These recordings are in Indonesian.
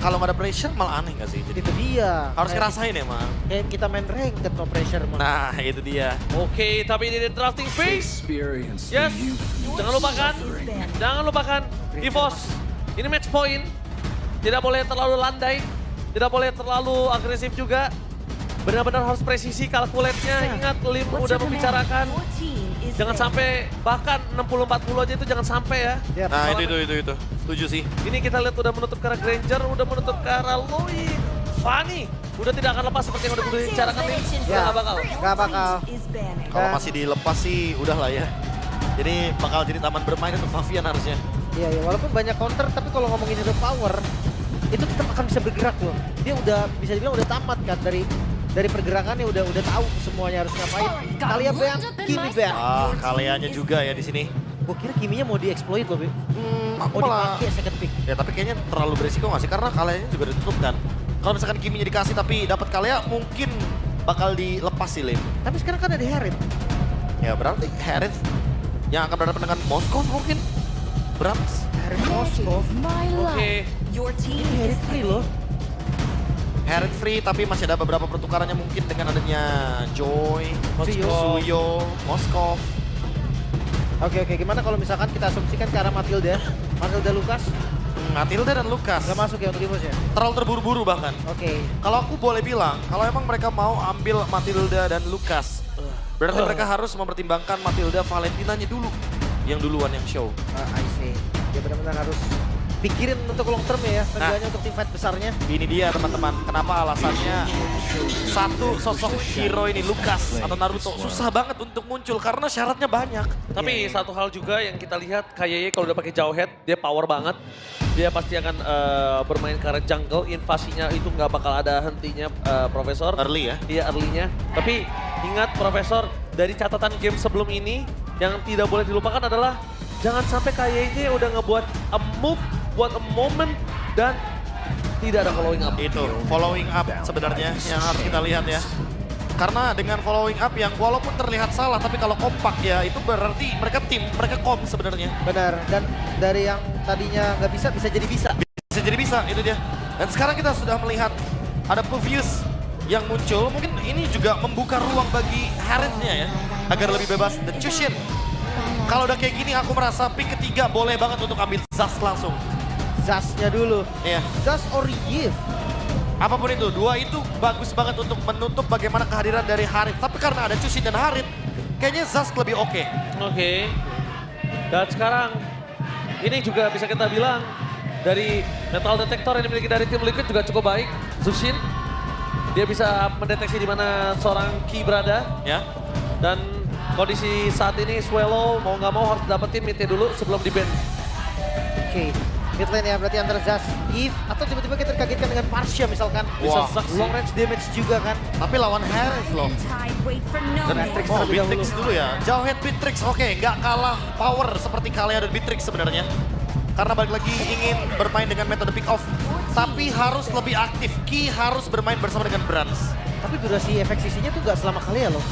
kalau nggak ada pressure malah aneh nggak sih? Jadi Itu dia. harus Kayak- ngerasain emang. Kayak kita main ranked no pressure mah. Nah itu dia. Oke, tapi ini di drafting phase. Experience Yes, the youth. jangan lupakan EVOS. Ini match point. Tidak boleh terlalu landai, tidak boleh terlalu agresif juga. Benar-benar harus presisi kalkulatnya. Ingat, Lim udah membicarakan. Jangan sampai bahkan 60-40 aja itu jangan sampai ya. Yap. Nah itu. Setuju sih. Ini kita lihat udah menutup ke arah Granger, udah menutup ke arah Lloyd. Fanny udah tidak akan lepas seperti yang udah dibicarakan nih. Udah Ya. nggak bakal. Gak bakal. Kalau Dan- masih dilepas sih udahlah ya. Jadi bakal jadi taman bermain untuk Favian harusnya. Iya, ya, walaupun banyak counter, tapi kalau ngomongin itu power, itu tetap akan bisa bergerak loh. Dia udah bisa dibilang udah tamat kan dari pergerakannya udah tahu semuanya harus ngapain. Talia ban, Kimi ban. Ah, kaliannya juga ya di sini. Gue kira Kiminya mau dieksploit loh, Bi. Aku Mau malah dipakai second pick. ya tapi kayaknya terlalu beresiko nggak sih? Karena kaliannya juga ditutup kan. Kalau misalkan Kiminya dikasih tapi dapat Kalia mungkin bakal dilepas sih Lim. Tapi sekarang kan ada Harith. Ya berarti Harith yang akan berhadapan dengan Moskov mungkin. Berat. Harith Moskov. Oke. Ini Harith free loh. Harith free tapi masih ada beberapa pertukarannya mungkin dengan adanya Joy, Suyo, Moskov. Oke, gimana kalau misalkan kita asumsikan ke arah Matilda Lucas Matilda dan Lucas. gak masuk ya untuk Evos ya? Terlalu terburu-buru bahkan. Oke. Kalau aku boleh bilang, kalau emang mereka mau ambil Matilda dan Lucas, berarti mereka harus mempertimbangkan Matilda Valentinanya dulu. Yang duluan yang show. I see. Dia benar-benar harus pikirin untuk long term ya, tentunya untuk tim fight besarnya. Ini dia teman-teman, kenapa alasannya satu sosok hero ini Lucas atau Naruto susah banget untuk muncul karena syaratnya banyak. Tapi satu hal juga yang kita lihat KYY kalau udah pakai jauh head, dia power banget. Dia pasti akan bermain ke arah jungle, invasinya itu nggak bakal ada hentinya Profesor. Early ya. Iya early-nya. Tapi ingat Profesor, dari catatan game sebelum ini, yang tidak boleh dilupakan adalah jangan sampai KYY udah ngebuat a move, buat a moment, dan tidak ada following up. Itu following up sebenarnya yang harus kita lihat ya. Karena dengan following up yang walaupun terlihat salah tapi kalau kompak ya itu berarti mereka tim, mereka kom sebenarnya. Benar, dan dari yang tadinya nggak bisa jadi bisa. Bisa jadi bisa, itu dia. Dan sekarang kita sudah melihat ada Puvius yang muncul. Mungkin ini juga membuka ruang bagi Harith-nya ya. Agar lebih bebas. Dan Chushin. Kalau udah kayak gini aku merasa pick ketiga boleh banget untuk ambil Zas langsung. Zasnya dulu. Iya. Zas or Yves. Apapun itu, dua itu bagus banget untuk menutup bagaimana kehadiran dari Harith. Tapi karena ada Chushin dan Harith, kayaknya Zas lebih oke. Oke. Dan sekarang ini juga bisa kita bilang dari metal detector yang dimiliki dari tim Liquid juga cukup baik. Zushin, dia bisa mendeteksi di mana seorang Ki berada. Ya. Dan kondisi saat ini Swallow mau nggak mau harus dapetin mid dulu sebelum di-ban. Oke. Mid lane ya berarti antara Zas, Yves, atau tiba-tiba kita terkagetkan dengan Parsha misalkan. Wah. Bisa long range damage juga kan. Tapi lawan Harith loh. Dan Beatrix oh, terlebih Beatrix dahulu. dulu ya. Jauhhead Beatrix, oke, nggak kalah power seperti Kalia dan Beatrix sebenarnya. Karena balik lagi ingin bermain dengan metode pick off. Tapi harus lebih aktif. Ki harus bermain bersama dengan Brans. Tapi durasi efek sisinya tuh gak selama kali ya loh.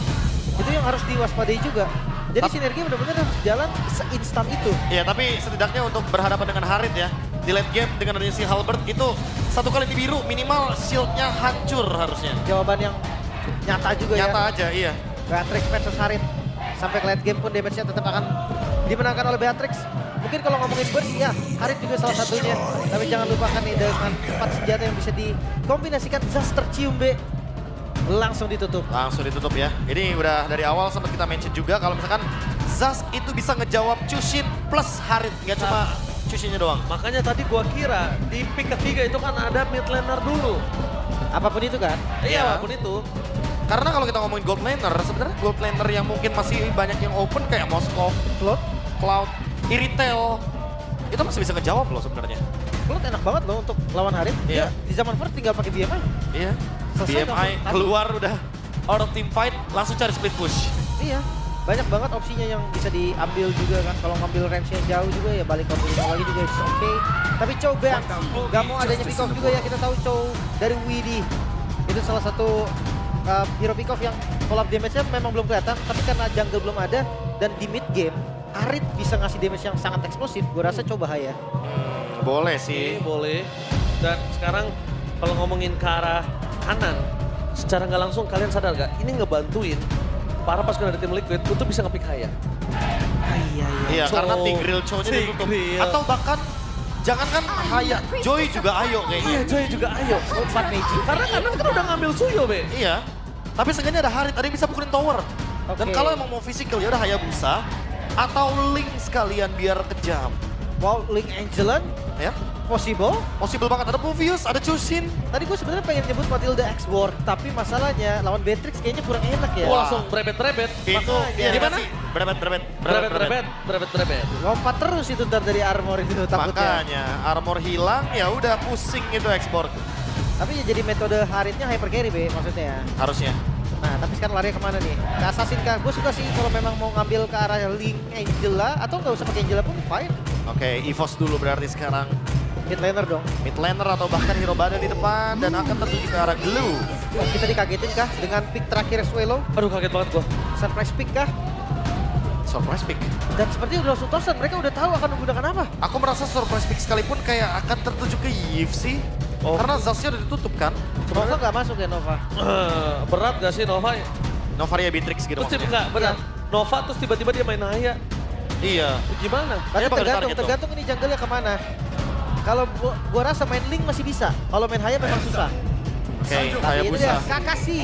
Itu yang harus diwaspadai juga. Jadi sinergi benar-benar harus jalan seinstan itu. Ya, tapi setidaknya untuk berhadapan dengan Harith ya. Di late game dengan adanya si Halbert itu satu kali dibiru minimal shieldnya hancur harusnya. Jawaban yang nyata juga Nyata ya. aja, iya. Beatrix versus Harith. Sampai ke late game pun damage-nya tetap akan dimenangkan oleh Beatrix. Mungkin kalau ngomongin burst ya, Harith juga salah satunya. Tapi jangan lupakan nih dengan 4 senjata yang bisa dikombinasikan. Zas tercium B. Langsung ditutup. Langsung ditutup ya. Ini udah dari awal sempat kita mention juga kalau misalkan Zas itu bisa ngejawab Chushin plus Harith. Nggak cuma Chushinnya doang. Makanya tadi gua kira di pick ketiga itu kan ada mid laner dulu. Apapun itu kan. Iya, Iya. apapun itu. Karena kalau kita ngomongin gold laner, sebenarnya gold laner yang mungkin masih banyak yang open kayak Moskov, Cloud, Iritel, itu masih bisa ngejawab loh sebenarnya. Cloud enak banget loh untuk lawan Harith. Iya. Dia di zaman first tinggal pakai BMI. Iya. Selesai BMI dong. keluar udah out of team fight, langsung cari split push. Iya. Banyak banget opsinya yang bisa diambil juga kan. Kalau ngambil range yang jauh juga ya balik ke lagi juga is oke. Tapi Chow Bang gak mau adanya pick off juga ya. Kita tahu Chow dari Widdy. Itu salah satu hero pick off yang follow up damage-nya memang belum kelihatan. Tapi karena jungle belum ada dan di mid game Harith bisa ngasih damage yang sangat eksplosif. Gue rasa Chow bahaya. Boleh sih. Boleh. Dan sekarang kalau ngomongin ke arah kanan, secara nggak langsung kalian sadar gak? Ini ngebantuin para pasukan dari tim Liquid untuk bisa nge-pick Haya. Iya, Cho. karena Tigreal Cho-nya ditutup. Tigreal. Atau bahkan jangankan Haya, Joy juga ayo kayaknya. Iya, Joy juga ayo. 4 magic. Karena kanan kan udah ngambil Suyo, Be. Iya. Tapi seenggaknya ada Harit, ada yang bisa pukulin tower. Dan Oke. kalau emang mau physical ya udah Hayabusa atau Link sekalian biar kejam. Wow, Link Angelan, Ya, possible. possible banget. Ada Puvius, ada Chushin. Tadi gue sebenarnya pengen nyebut Matilda X-Ward, tapi masalahnya lawan Beatrix kayaknya kurang enak ya. Wah, langsung brebet-brebet. Itu Makanya. Gimana? Brebet-brebet. Lompat terus itu ntar dari armor itu takutnya. Makanya armor hilang ya udah pusing itu ekspor. Tapi ya jadi metode Haritnya hyper carry Be maksudnya. Harusnya. Nah tapi sekarang lari kemana nih? Ke Assassin kah? Gue suka sih kalau memang mau ngambil ke arah Link Angela atau nggak usah pakai Angela pun fine. Oke, EVOS dulu berarti sekarang. Mid laner dong. Mid laner atau bahkan hero badan di depan dan akan tertuju ke arah Glue. Oh, kita dikagetin kah dengan pick terakhir Swelo? Aduh, kaget banget gua. Surprise pick kah? Surprise pick. Dan sepertinya udah langsung tosan, mereka udah tahu akan menggunakan apa. Aku merasa surprise pick sekalipun kayak akan tertuju ke Yves sih. Oh. Karena Zaznya udah ditutup kan. Nova nggak masuk ya Nova? Berat gak sih Nova? Novaria Beatrix gitu Terus tiba maksudnya. enggak, benar. Nova terus tiba-tiba dia main Haya. Iya. Gimana? Tapi bakal ditarget tuh. tergantung ini jungle-nya kemana. Kalau gua rasa main Link masih bisa, kalau main Haya memang susah. Oke, Tapi itu Hayabusa. dia, Kakashi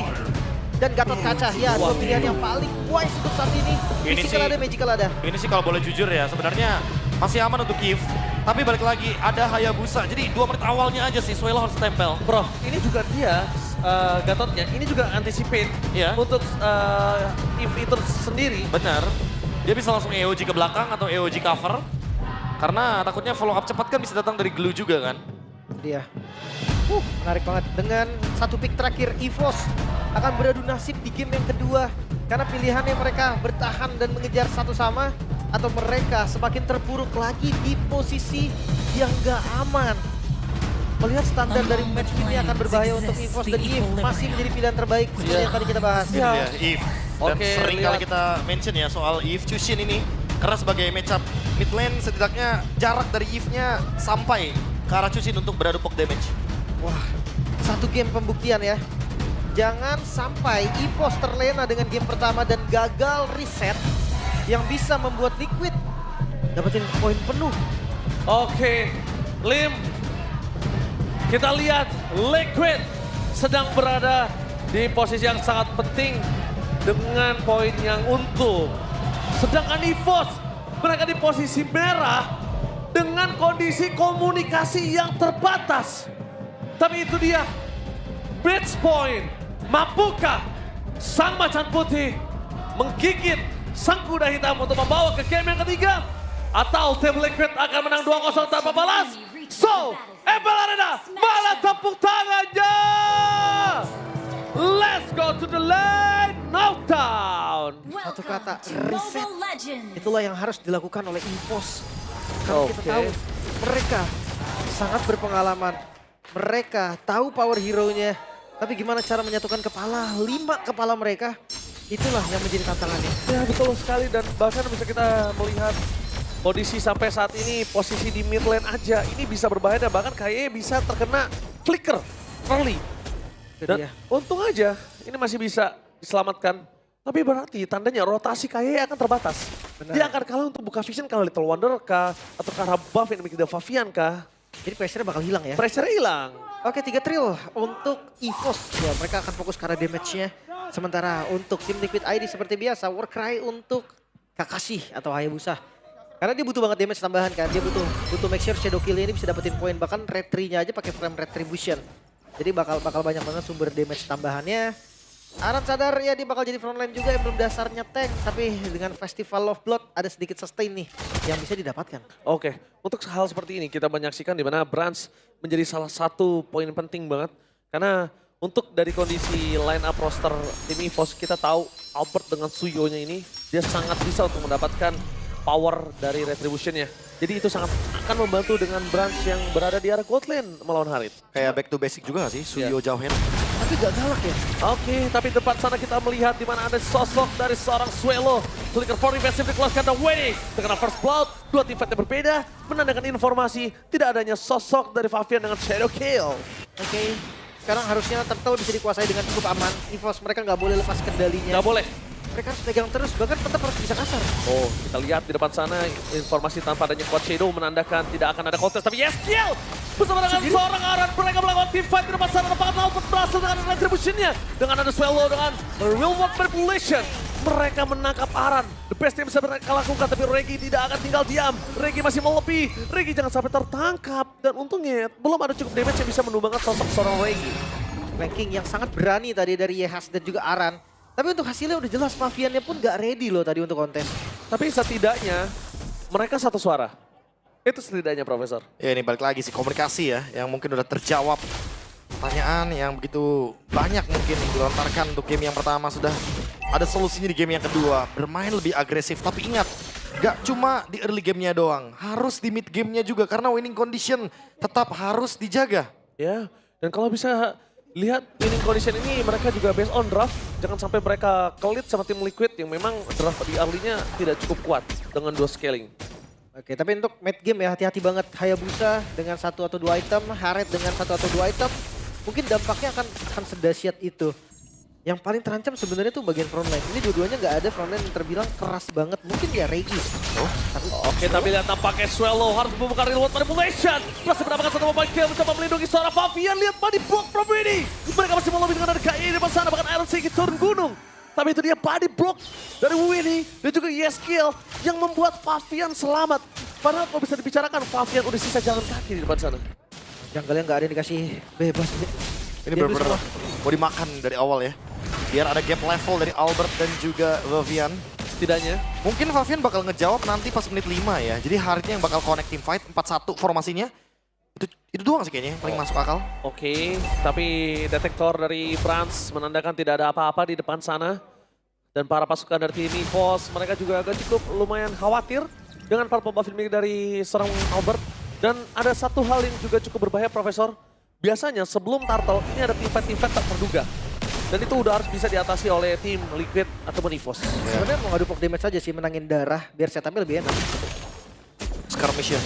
dan Gatot Kaca. Ya, dua pilihan yang paling wise untuk saat ini. Ini Physical sih- ada, magical ada. Ini sih kalau boleh jujur ya, sebenarnya masih aman untuk Kiev. Tapi balik lagi, ada Hayabusa. Jadi 2 menit awalnya aja sih, Suelo harus tempel. Bro, ini juga dia, Gatotnya, ini juga anticipate Iya. untuk if itu sendiri. Benar. Dia bisa langsung EOG ke belakang atau EOG cover. Karena takutnya follow up cepat kan bisa datang dari Glue juga kan. Dia. Menarik banget. Dengan satu pick terakhir, EVOS akan beradu nasib di game yang kedua. Karena pilihannya mereka bertahan dan mengejar satu sama, atau mereka semakin terpuruk lagi di posisi yang gak aman. Melihat standar dari match ini akan berbahaya untuk EVOS dan Eve masih menjadi pilihan terbaik seperti yang tadi kita bahas. Iya. Ya, Eve. Dan Oke, sering lihat. kali kita mention ya soal Eve Chushin ini. Karena sebagai matchup mid lane setidaknya jarak dari Eve-nya sampai ke arah Chushin untuk beradu poke damage. Wah, satu game pembuktian ya. Jangan sampai EVOS terlena dengan game pertama dan gagal reset yang bisa membuat Liquid dapetin poin penuh. Oke, Lim. Kita lihat Liquid sedang berada di posisi yang sangat penting dengan poin yang untung. Sedangkan EVOS mereka di posisi merah dengan kondisi komunikasi yang terbatas. Tapi itu dia, match point. Mampukah sang macan putih menggigit sang kuda hitam untuk membawa ke game yang ketiga? Atau tim Liquid akan menang 2-0 tanpa balas? So, Ebel Arena, mana tepuk tangannya? Let's go to the lane, knockdown. Satu kata, Welcome to reset. Mobile Legends. Itulah yang harus dilakukan oleh EVOS. Karena kita Oke. tahu mereka sangat berpengalaman. Mereka tahu power hero-nya. Tapi gimana cara menyatukan kepala, 5 kepala mereka, itulah yang menjadi tantangannya. Ya betul sekali dan bahkan bisa kita melihat kondisi sampai saat ini posisi di mid lane aja ini bisa berbahaya dan bahkan kayaknya bisa terkena flicker early. Itu Dan dia. untung aja ini masih bisa diselamatkan. Tapi berarti tandanya rotasi kayaknya akan terbatas. Benar. Dia akan kalah untuk buka vision kalau Little Wonder kah atau karena buff yang dimiliki Favian kah. Jadi pressure bakal hilang ya. Pressure hilang. Oke, 3 trill untuk EVOS. Ya, mereka akan fokus karena damage-nya. Sementara untuk tim Liquid ID seperti biasa, Warcry untuk Kakashi atau Hayabusa. Karena dia butuh banget damage tambahan kan. Dia butuh make sure Shadow Kill ini bisa dapetin poin. Bahkan red tree-nya aja pakai frame retribution. Jadi bakal banyak banget sumber damage tambahannya. Aran sadar ya dia bakal jadi frontline juga yang belum dasarnya tank. Tapi dengan Festival of Blood ada sedikit sustain nih yang bisa didapatkan. Oke, untuk hal seperti ini kita menyaksikan di mana Brans menjadi salah satu poin penting banget. Karena untuk dari kondisi line up roster tim EVOS kita tahu Albert dengan Suyo-nya ini dia sangat bisa untuk mendapatkan power dari Retribution-nya. Jadi itu sangat akan membantu dengan branch yang berada di area gold lane melawan Harit. Kayak back to basic juga gak sih, Suyo Jauhen? Tapi gak galak ya. Oke, tapi depan sana kita melihat di mana ada sosok dari seorang Swelo. Flicker for defensive dikeluarkan dan Winnie. Dengan first blood, dua tim fight yang berbeda, menandakan informasi tidak adanya sosok dari Favian dengan Shadow Kill. Oke, sekarang harusnya Turtle bisa dikuasai dengan cukup aman. EVOS mereka nggak boleh lepas kendalinya. Nggak boleh. Mereka harus pegang terus, bahkan tetap harus bisa kasar. Oh, kita lihat di depan sana informasi tanpa adanya Quad Shadow menandakan tidak akan ada kontes. Tapi yes, kill! Bersama dengan seorang Aran, mereka melakukan team fight di depan sana. Apakah Albert berhasil dengan retribution-nya? Dengan ada Swallow dengan real world manipulation. Mereka menangkap Aran. The best yang bisa mereka lakukan, tapi Regi tidak akan tinggal diam. Regi masih melebih. Regi jangan sampai tertangkap. Dan untungnya belum ada cukup damage yang bisa menumbangkan sosok seorang Regi. Ranking yang sangat berani tadi dari Yehas dan juga Aran. Tapi untuk hasilnya udah jelas, Faviannya pun gak ready loh tadi untuk kontes. Tapi setidaknya mereka satu suara. Itu setidaknya, Profesor. Ya ini balik lagi sih komunikasi ya, yang mungkin udah terjawab. Pertanyaan yang begitu banyak mungkin yang dilontarkan untuk game yang pertama sudah ada solusinya di game yang kedua. Bermain lebih agresif, tapi ingat, gak cuma di early gamenya doang. Harus di mid gamenya juga, karena winning condition tetap harus dijaga. Ya, dan kalau bisa lihat winning condition ini mereka juga based on draft. Jangan sampai mereka kelit sama tim Liquid yang memang draft di early-nya tidak cukup kuat dengan dua scaling. Oke, tapi untuk mid game ya hati-hati banget. Hayabusa dengan 1 atau 2 item, Haret dengan 1 atau 2 item. Mungkin dampaknya akan sedahsyat itu. Yang paling terancam sebenarnya tuh bagian frontline. Ini dua-duanya nggak ada frontline yang terbilang keras banget. Mungkin ya Regi. Oke, tapi lihat tampaknya Swallow harus membuka real world manipulation. Masih mendapatkan satu mobile kill mencoba melindungi seorang Favian. Lihat body block from ini. Mereka masih melobby dengan ada KI di depan sana. Bahkan Iron Siki turun gunung. Tapi itu dia body block dari Winnie dan juga Yeskill yang membuat Favian selamat. Padahal kalau bisa dibicarakan, Favian udah sisa jalan kaki di depan sana. Junggle-nya nggak ada yang dikasih bebas. Ini benar-benar mau dimakan dari awal ya. Biar ada gap level dari Albert dan juga Favian. Setidaknya. Mungkin Favian bakal ngejawab nanti pas menit 5 ya. Jadi Haritnya yang bakal connect team fight 4-1 formasinya. Itu doang sih kayaknya yang paling masuk akal. Oke, tapi detektor dari France menandakan tidak ada apa-apa di depan sana. Dan para pasukan dari tim EVOS, mereka juga agak cukup lumayan khawatir dengan para pembuff filming dari seorang Albert. Dan ada satu hal yang juga cukup berbahaya, Profesor. Biasanya sebelum Turtle, ini ada tim fight tak terduga. Dan itu udah harus bisa diatasi oleh tim Liquid ataupun EVOS. Sebenarnya mau ngadu poke damage saja sih, menangin darah biar setupnya lebih enak. Skirmish ya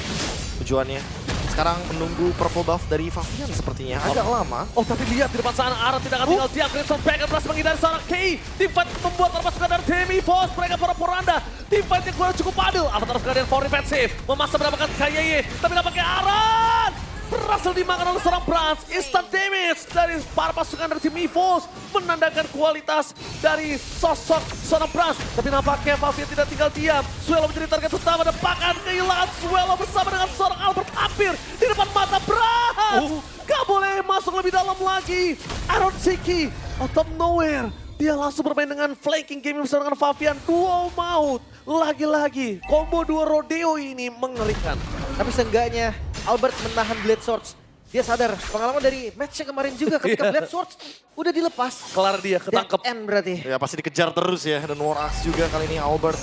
tujuannya. Sekarang menunggu purple buff dari Favian sepertinya. Agak lama. Oh, tapi lihat di depan sana, Aran tidak akan tinggal diam. Crimson Back berhasil menghindari seorang Kei. Tim fight membuat para pasukan dari tim EVOS. Mereka para poranda. Tim fight yang kurang cukup adil. Avatar Guardian for defensive. Memaksa mendapatkan KYY. Tapi nampaknya Aran berhasil dimakan oleh seorang Brans. Instant damage dari para pasukan dari tim EVOS. Menandakan kualitas dari sosok seorang Brans. Tapi nampaknya Favian tidak tinggal diam. Swallow menjadi target utama dan bahkan kehilangan Swallow bersama dengan seorang Albert hampir di depan mata Brans. Gak boleh masuk lebih dalam lagi. Iron Siki out of nowhere. Dia langsung bermain dengan flanking game bersama dengan Favian. Duo maut. Lagi-lagi combo dua rodeo ini mengerikan. Tapi seenggaknya Albert menahan Blade Swords. Dia sadar pengalaman dari match kemarin juga ketika Blade Swords udah dilepas. Kelar dia, ketangkep. Dead end berarti. Ya pasti dikejar terus ya. Dan War Axe juga kali ini Albert.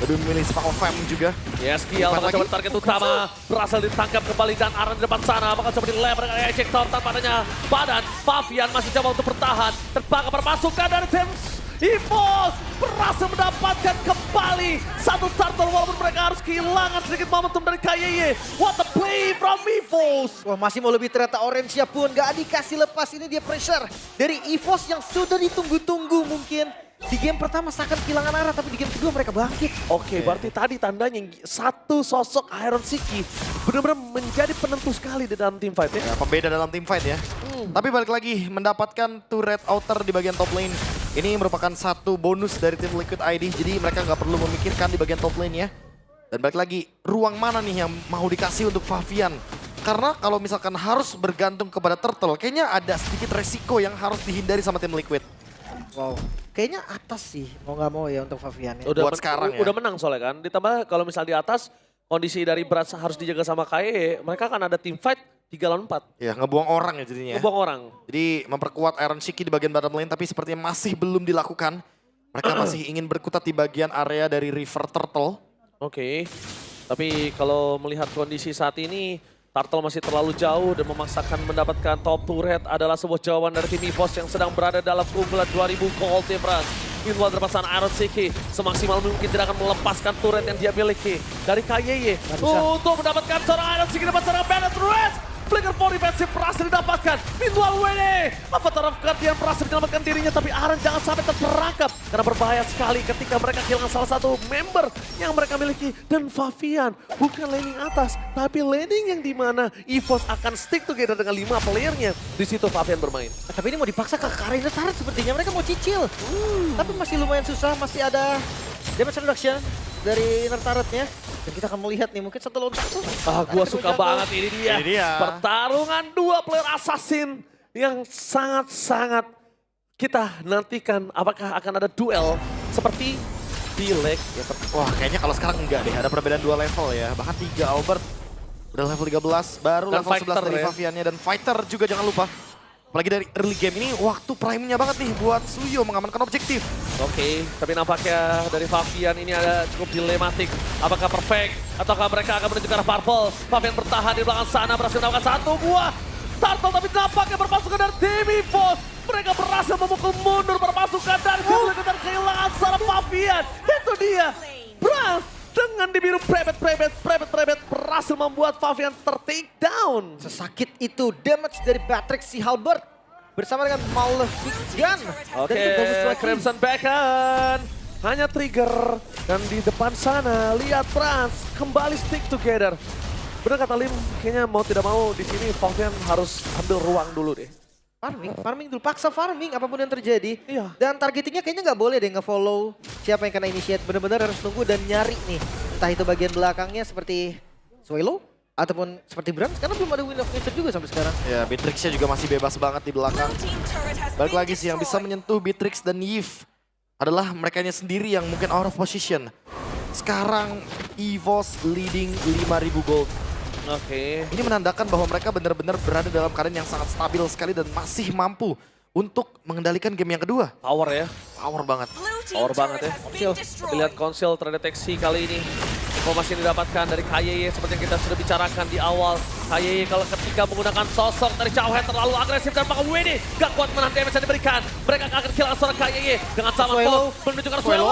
Lebih memilih Spark of Fame juga. Yeskiel bakal coba target utama. Berhasil ditangkap kembali dan Aran di depan sana. Bakal coba dilempar dengan ejector tanpa adanya badan. Favian masih coba untuk bertahan. Terbakar permasukan dari tim EVOS. Berhasil mendapatkan kembali satu turtle walaupun mereka harus kehilangan sedikit momentum dari KYY. What a play from EVOS. Wah, masih mau lebih ternyata Orange ya pun gak dikasih lepas. Ini dia pressure dari EVOS yang sudah ditunggu-tunggu mungkin. Di game pertama seakan kehilangan arah, tapi di game kedua mereka bangkit. Oke, berarti tadi tandanya satu sosok Iron Siki benar-benar menjadi penentu sekali di dalam team fight ya. Ya, pembeda dalam team fight ya. Tapi balik lagi mendapatkan turret outer di bagian top lane. Ini merupakan satu bonus dari tim Liquid ID. Jadi mereka nggak perlu memikirkan di bagian top lane ya. Dan balik lagi, ruang mana nih yang mau dikasih untuk Favian? Karena kalau misalkan harus bergantung kepada Turtle, kayaknya ada sedikit resiko yang harus dihindari sama tim Liquid. Wow, kayaknya atas sih mau nggak mau ya untuk Favian ya. Buat sekarang ya. Udah menang soalnya kan. Ditambah kalau misal di atas, kondisi dari berat harus dijaga sama KYY, mereka akan ada team fight 3 lawan 4. Ya, ngebuang orang ya jadinya. Ngebuang orang. Jadi memperkuat Iron Siki di bagian bottom lane, tapi sepertinya masih belum dilakukan. Mereka masih ingin berkutat di bagian area dari River Turtle. Oke. Tapi kalau melihat kondisi saat ini, Turtle masih terlalu jauh dan memaksakan mendapatkan top turret adalah sebuah jawaban dari tim EVOS yang sedang berada dalam keunggulan 2000 gold difference. Meanwhile terpasan Iron Siki semaksimal mungkin tidak akan melepaskan turret yang dia miliki dari KYY untuk mendapatkan seorang Iron Siki dapat seorang Bandit Reds. Flicker for defensive berhasil didapatkan. Meanwhile WD, Avatar of Guardian berhasil menyelamatkan dirinya, tapi Aaron jangan sampai terperangkap. Karena berbahaya sekali ketika mereka kehilangan salah satu member yang mereka miliki. Dan Favian bukan laning atas, tapi laning yang dimana EVOS akan stick together dengan 5 playernya. Di situ Favian bermain. Tapi ini mau dipaksa ke arena turret sepertinya, mereka mau cicil. Tapi masih lumayan susah, masih ada damage reduction dari inner turretnya. Dan kita akan melihat nih, mungkin 1 lawan 1. Gua suka banget ini dia. Ini dia. Pertarungan 2 player assassin yang sangat-sangat kita nantikan. Apakah akan ada duel seperti di leg ya? Wah, kayaknya kalau sekarang enggak deh. Ada perbedaan 2 level ya. Bahkan 3 Albert. Udah level 13, baru Dan level 11 fighter dari ya. Faviannya. Dan fighter juga jangan lupa. Apalagi dari early game ini, waktu prime-nya banget nih buat Suyo mengamankan objektif. Oke, tapi nampaknya dari Favian ini ada cukup dilematik. Apakah perfect ataukah mereka akan menuju ke arah purple? Favian bertahan di belakang sana, berhasil mendapatkan 1 buah turtle, tapi nampaknya berpasukan dari tim EVOS. Mereka berhasil memukul mundur berpasukan dari tim dan kehilangan seorang Favian. Itu dia, Brans dengan dibiru prebet berhasil membuat Favian ter-take down. Sesakit itu damage dari Patrick si Halbert bersama dengan Malefic Gun. Oke, Dan itu bagus lagi. Crimson Beacon hanya trigger dan di depan sana lihat Brans kembali stick together. Benar kata Lim, kayaknya mau tidak mau di sini Favian harus ambil ruang dulu deh. Farming dulu, paksa farming apapun yang terjadi. Iya. Dan targetingnya kayaknya nggak boleh deh nge-follow siapa yang kena initiate. Bener-bener harus tunggu dan nyari nih. Entah itu bagian belakangnya seperti Swelo ataupun seperti Brans, karena belum ada Wind of Nature juga sampai sekarang. Ya, Beatrix-nya juga masih bebas banget di belakang. Balik lagi sih, yang bisa menyentuh Beatrix dan Yves adalah merekanya sendiri yang mungkin out of position. Sekarang EVOS leading 5.000 gold. Oke. Ini menandakan bahwa mereka benar-benar berada dalam keadaan yang sangat stabil sekali dan masih mampu untuk mengendalikan game yang kedua. Power ya. Power banget. Power banget ya. Tapi lihat konsil terdeteksi kali ini. Informasi yang didapatkan dari KYY seperti yang kita sudah bicarakan di awal. KYY kalau ketika menggunakan sosok dari Chowhead terlalu agresif dan pakai WD gak kuat menahan damage yang diberikan. Mereka akan kehilangan seorang KYY dengan sama Swelo. menuju ke Swelo.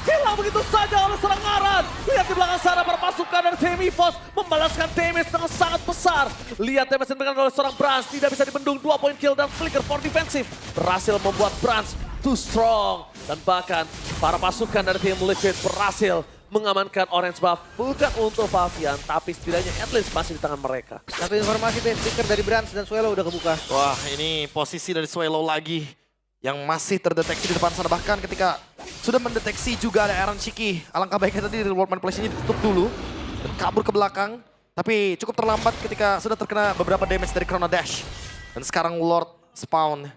Hilang begitu saja oleh seorang Aran. Lihat di belakang sana berpasukan dari tim EVOS membalaskan damage dengan sangat besar. Lihat damage yang diberikan oleh seorang Brans tidak bisa dibendung. 2 point kill dan flicker for defensive berhasil membuat Brans too strong. Dan bahkan para pasukan dari tim Liquid berhasil mengamankan orange buff bukan untuk Favian, tapi setidaknya at least masih di tangan mereka. Satu informasi stiker dari Brans dan Swelo udah kebuka. Wah, ini posisi dari Swelo lagi yang masih terdeteksi di depan sana. Bahkan ketika sudah mendeteksi juga ada Aaron Shiki. Alangkah baiknya tadi World Manipulation-nya ditutup dulu dan kabur ke belakang. Tapi cukup terlambat ketika sudah terkena beberapa damage dari Chrono Dash. Dan sekarang Lord spawn.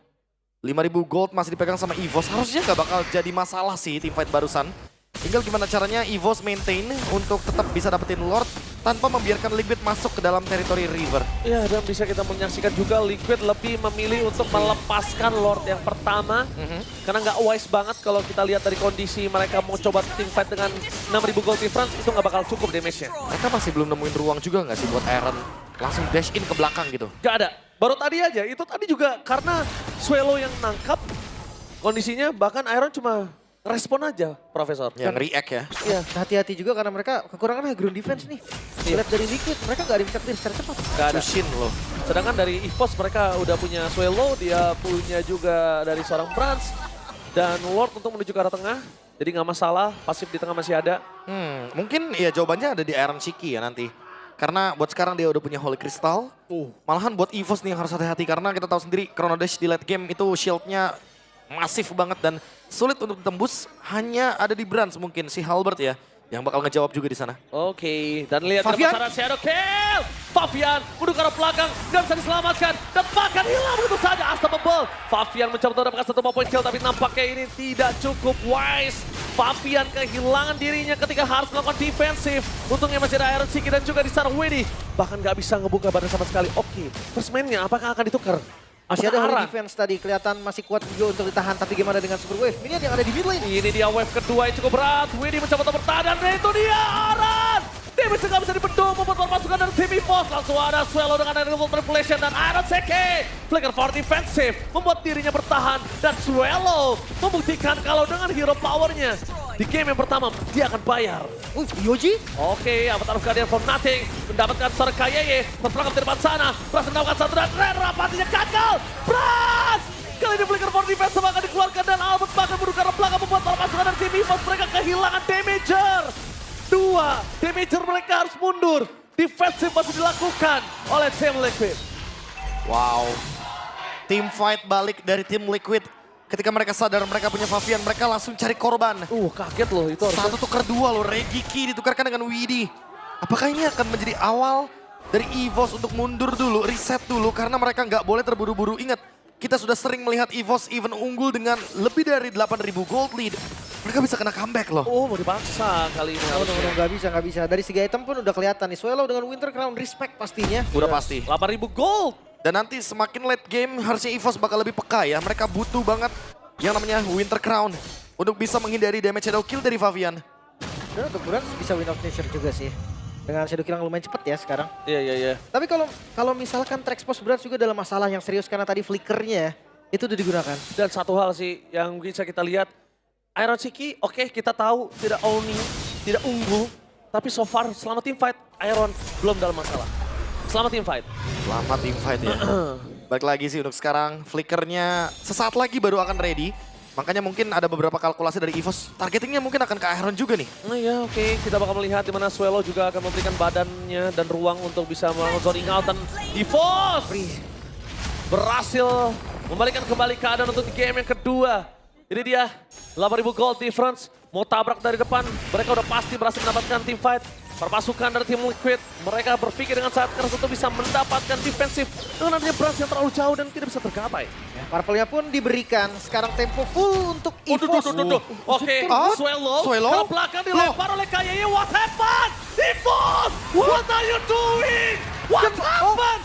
5.000 gold masih dipegang sama EVOS. Harusnya nggak bakal jadi masalah sih tim fight barusan. Tinggal gimana caranya EVOS maintain untuk tetap bisa dapetin Lord tanpa membiarkan Liquid masuk ke dalam teritori River. Ya, dan bisa kita menyaksikan juga Liquid lebih memilih untuk melepaskan Lord yang pertama. Karena nggak wise banget kalau kita lihat dari kondisi mereka mau coba team fight dengan 6.000 gold difference, itu nggak bakal cukup damage-nya. Mereka masih belum nemuin ruang juga nggak sih buat Aaron langsung dash in ke belakang gitu? Nggak ada. Baru tadi aja, itu tadi juga karena Swelo yang nangkap kondisinya, bahkan Iron cuma respon aja, Profesor. Yang react ya. Iya, hati-hati juga karena mereka kekurangan high ground defense nih. Iya. Lihat dari Liquid, mereka nggak ada yang bisa clear secara cepat. Nggak ada. Cushin loh. Sedangkan dari EVOS mereka udah punya Swelo, dia punya juga dari seorang Brans. Dan Lord untuk menuju ke arah tengah, jadi nggak masalah, pasif di tengah masih ada. Mungkin ya jawabannya ada di Aaron Shiki ya nanti. Karena buat sekarang dia udah punya Holy Crystal. Malahan buat EVOS nih yang harus hati-hati karena kita tahu sendiri Chrono Dash di late game itu shieldnya masif banget dan sulit untuk ditembus. Hanya ada di Brans mungkin si Halbert ya yang bakal ngejawab juga di sana. Oke, dan lihat Favian. ada Shadow Kill. Favian menuju ke arah belakang dan bisa diselamatkan. Dan bahkan hilang begitu saja Unstoppable. Favian mencoba untuk mendapatkan 1 point kill tapi nampaknya ini tidak cukup wise. Favian kehilangan dirinya ketika harus melakukan defensif. Untungnya masih ada Iron Siki dan juga di sana Wedi. Bahkan nggak bisa ngebuka badan sama sekali. Oke, first man-nya apakah akan ditukar? Masih ada Aran. Holy Defense tadi, kelihatan masih kuat juga untuk ditahan. Tapi gimana dengan Super Wave? Minion yang ada di mid lane. Ini dia wave kedua yang cukup berat. Windy mencoba untuk bertahan dan itu dia Aran. Damage nggak bisa dibendung, membuat pasukan dari tim EVOS. Langsung ada Swallow dengan Animal Manipulation dan Iron Seke. Flicker for defensive, membuat dirinya bertahan. Dan Swallow membuktikan kalau dengan hero powernya di game yang pertama dia akan bayar. Yoji? Oke, Avatar of Guardian from nothing. Mendapatkan seorang Kayeye, terperangkap di depan sana. Bras mendapatkan satu dan Ren rapatinya gagal. Bras! Kali ini Flicker for defense akan dikeluarkan dan Albert bahkan meruka belakang membuat para pasukan dari tim EVOS mereka kehilangan damager. Dua, damager mereka harus mundur. Defensive masih dilakukan oleh tim Liquid. Wow. Team fight balik dari tim Liquid. Ketika mereka sadar mereka punya Favian, mereka langsung cari korban. Kaget loh itu harusnya. Satu tukar dua loh, Regiki ditukarkan dengan Widhi. Apakah ini akan menjadi awal dari EVOS untuk mundur dulu, reset dulu, karena mereka nggak boleh terburu-buru. Ingat, kita sudah sering melihat EVOS even unggul dengan lebih dari 8.000 gold lead. Mereka bisa kena comeback loh. Mau dipaksa kali ini. Oh, nggak bisa. Dari segi item pun udah kelihatan nih. Swallow dengan Winter Crown, respect pastinya. Udah pasti. 8.000 gold. Dan nanti semakin late game harusnya EVOS bakal lebih peka ya. Mereka butuh banget yang namanya Winter Crown untuk bisa menghindari damage shadow kill dari Favian. Dan untuk Brans bisa win of nature juga sih. Dengan shadow kill yang lumayan cepet ya sekarang. Iya. Tapi kalau misalkan track post Brans juga dalam masalah yang serius karena tadi flickernya itu udah digunakan. Dan satu hal sih yang bisa kita lihat. Iron Siki, oke, kita tahu tidak tidak unggul. Tapi so far selama team fight, Iron belum dalam masalah. Selama team fight. Selamat team fight ya. Balik lagi sih untuk sekarang, flickernya sesaat lagi baru akan ready. Makanya mungkin ada beberapa kalkulasi dari EVOS. Targetingnya mungkin akan ke Iron juga nih. Nah ya oke, kita bakal melihat di mana Swallow juga akan memberikan badannya dan ruang untuk bisa melakukan zoning out. Dan EVOS berhasil membalikan kembali keadaan untuk di game yang kedua. Ini dia, 8.000 gold difference. Mau tabrak dari depan, mereka udah pasti berhasil mendapatkan team fight. Perpasukan dari tim Liquid, mereka berpikir dengan sangat keras untuk bisa mendapatkan defensif. Dengan adanya Brans yang terlalu jauh dan tidak bisa tergapai. Ya, Purple-nya pun diberikan. Sekarang tempo full untuk EVOS. Oke, Swallow ke belakang dilempar oleh Kayeye. What happened? EVOS! What are you doing? What happened?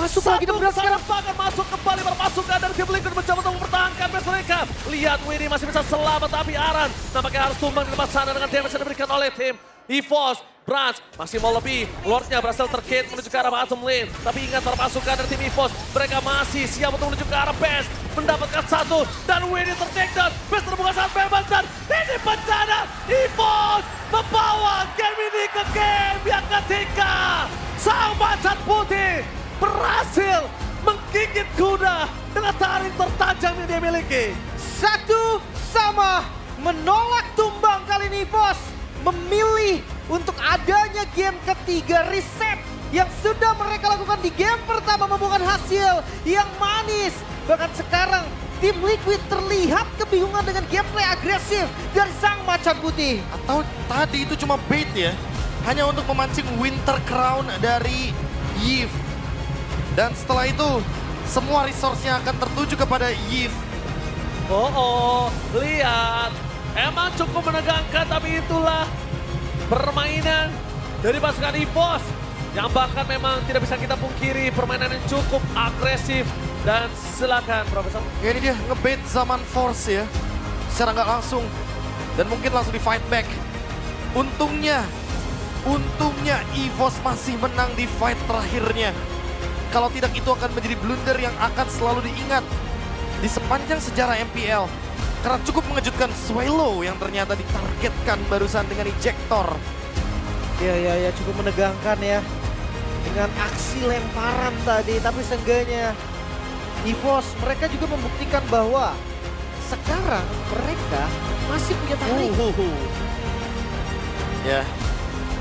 Masuk lagi Satu Brans sekarang. bahkan masuk kembali berpasukan dari tim Liquid mencoba untuk mempertahankan base mereka. Lihat Winnie masih bisa selamat tapi Aran nampaknya harus tumbang di depan sana dengan damage yang diberikan oleh tim EVOS. Brans masih mau lebih, Lordnya berhasil terkait menuju ke arah bottom lane. Tapi ingat terpasukan dari tim EVOS, mereka masih siap untuk menuju ke arah base. Mendapatkan satu dan Winnie tertakedown. Base terbuka saat bebas dan ini bencana. EVOS membawa game ini ke game yang ketiga. Sang macan putih berhasil menggigit kuda dengan taring tertajam yang dia miliki. 1-1 menolak tumbang kali ini EVOS. Memilih untuk adanya game ketiga reset yang sudah mereka lakukan di game pertama membuahkan hasil yang manis. Bahkan sekarang tim Liquid terlihat kebingungan dengan gameplay agresif dari sang macan putih. Atau tadi itu cuma bait ya. Hanya untuk memancing Winter Crown dari Yves. Dan setelah itu semua resource-nya akan tertuju kepada Yves. Lihat. Emang cukup menegangkan tapi itulah permainan dari pasukan EVOS. Yang bahkan memang tidak bisa kita pungkiri permainan yang cukup agresif. Dan silakan Profesor. Ya ini dia ngebait zaman Force ya. Secara nggak langsung. Dan mungkin langsung di fight back. Untungnya EVOS masih menang di fight terakhirnya. Kalau tidak itu akan menjadi blunder yang akan selalu diingat di sepanjang sejarah MPL. Karena cukup mengejutkan Swallow yang ternyata ditargetkan barusan dengan ejector. Ya cukup menegangkan ya. Dengan aksi lemparan tadi, tapi seenggaknya EVOS mereka juga membuktikan bahwa sekarang mereka masih punya taring. Ya.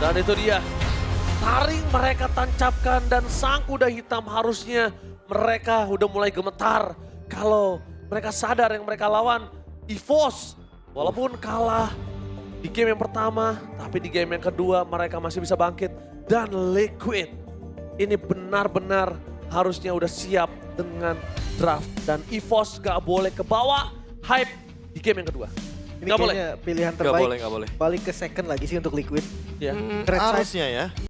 Dan itu dia. Taring mereka tancapkan dan sang kuda hitam harusnya mereka udah mulai gemetar. Kalau mereka sadar yang mereka lawan EVOS. Walaupun kalah di game yang pertama, tapi di game yang kedua mereka masih bisa bangkit. Dan Liquid ini benar-benar harusnya udah siap dengan draft. Dan EVOS gak boleh ke bawah hype di game yang kedua. Ini Gak boleh. kayaknya pilihan terbaik. Nggak boleh. Balik ke second lagi sih untuk Liquid. Ya. Red side. Harusnya ya.